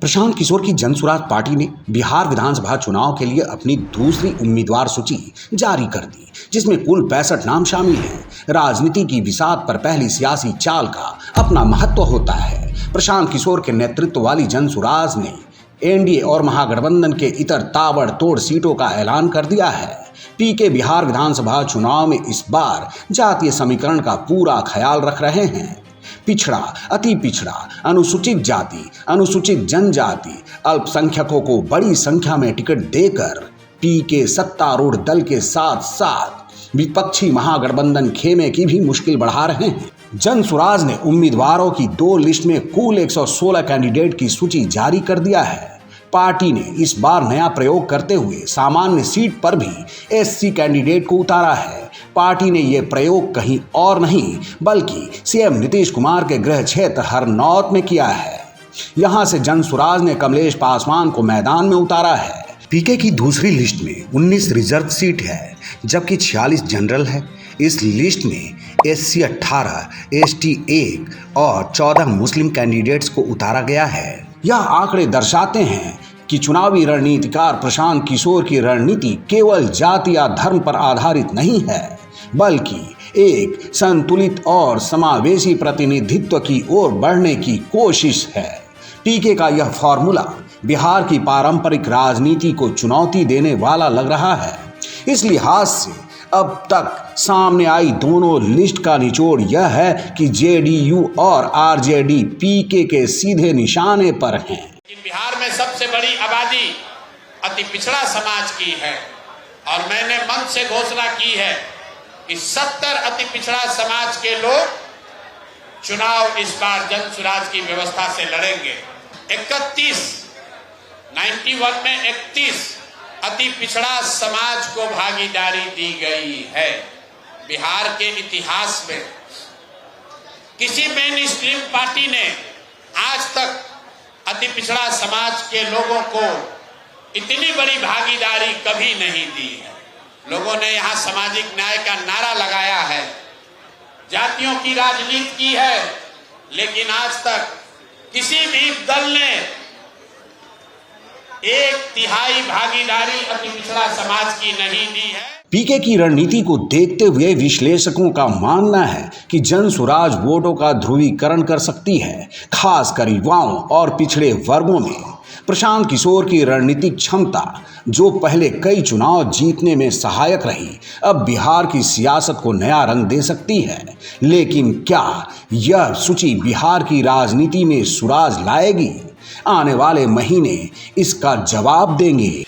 प्रशांत किशोर की जनसुराज पार्टी ने बिहार विधानसभा चुनाव के लिए अपनी दूसरी उम्मीदवार सूची जारी कर दी, जिसमें कुल 65 नाम शामिल हैं। राजनीति की बिसात पर पहली सियासी चाल का अपना महत्व होता है। प्रशांत किशोर के नेतृत्व वाली जनसुराज ने एनडीए और महागठबंधन के इतर ताबड़तोड़ सीटों का ऐलान कर दिया है। पीके बिहार विधानसभा चुनाव में इस बार जातीय समीकरण का पूरा ख्याल रख रहे हैं। पिछड़ा, अति पिछड़ा, अनुसूचित जाति, अनुसूचित जनजाति, अल्पसंख्यकों को बड़ी संख्या में टिकट देकर पीके सत्तारूढ़ दल के साथ साथ विपक्षी महागठबंधन खेमे की भी मुश्किल बढ़ा रहे हैं। जनसुराज ने उम्मीदवारों की 2 लिस्ट में कुल 116 कैंडिडेट की सूची जारी कर दिया है। पार्टी ने इस बार नया प्रयोग करते हुए सामान्य सीट पर भी एससी कैंडिडेट को उतारा है। पार्टी ने यह प्रयोग कहीं और नहीं बल्कि सीएम नीतीश कुमार के गृह क्षेत्र हरनौत में किया है। यहां से जनसुराज ने कमलेश पासवान को मैदान में उतारा है। पीके की दूसरी लिस्ट में 19 रिजर्व सीट है, जबकि 46 जनरल है। इस लिस्ट में एससी 18, एसटी 1 और 14 मुस्लिम कैंडिडेट्स को उतारा गया है। यह आंकड़े दर्शाते हैं कि चुनावी रणनीतिकार प्रशांत किशोर की रणनीति केवल जाति या धर्म पर आधारित नहीं है, बल्कि एक संतुलित और समावेशी प्रतिनिधित्व की ओर बढ़ने की कोशिश है। पीके का यह फॉर्मूला बिहार की पारंपरिक राजनीति को चुनौती देने वाला लग रहा है। इस लिहाज से अब तक सामने आई दोनों लिस्ट का निचोड़ यह है कि जेडीयू और आरजेडी पीके के सीधे निशाने पर हैं। बिहार में सबसे बड़ी आबादी अति पिछड़ा समाज की है और मैंने मंच से घोषणा की है कि 70 अति पिछड़ा समाज के लोग चुनाव इस बार जनसुराज की व्यवस्था से लड़ेंगे। 91 में 31 अति पिछड़ा समाज को भागीदारी दी गई है। बिहार के इतिहास में किसी मेन स्ट्रीम पार्टी ने आज तक अति पिछड़ा समाज के लोगों को इतनी बड़ी भागीदारी कभी नहीं दी है। लोगों ने यहाँ सामाजिक न्याय का नारा लगाया है, जातियों की राजनीति की है, लेकिन आज तक किसी भी दल ने 1/3 भागीदारी अति पिछड़ा समाज की नहीं दी है। पीके की रणनीति को देखते हुए विश्लेषकों का मानना है कि जनसुराज वोटों का ध्रुवीकरण कर सकती है, खासकर युवाओं और पिछड़े वर्गों में। प्रशांत किशोर की रणनीतिक क्षमता, जो पहले कई चुनाव जीतने में सहायक रही, अब बिहार की सियासत को नया रंग दे सकती है। लेकिन क्या यह सूची बिहार की राजनीति में सुराज लाएगी? आने वाले महीने इसका जवाब देंगे।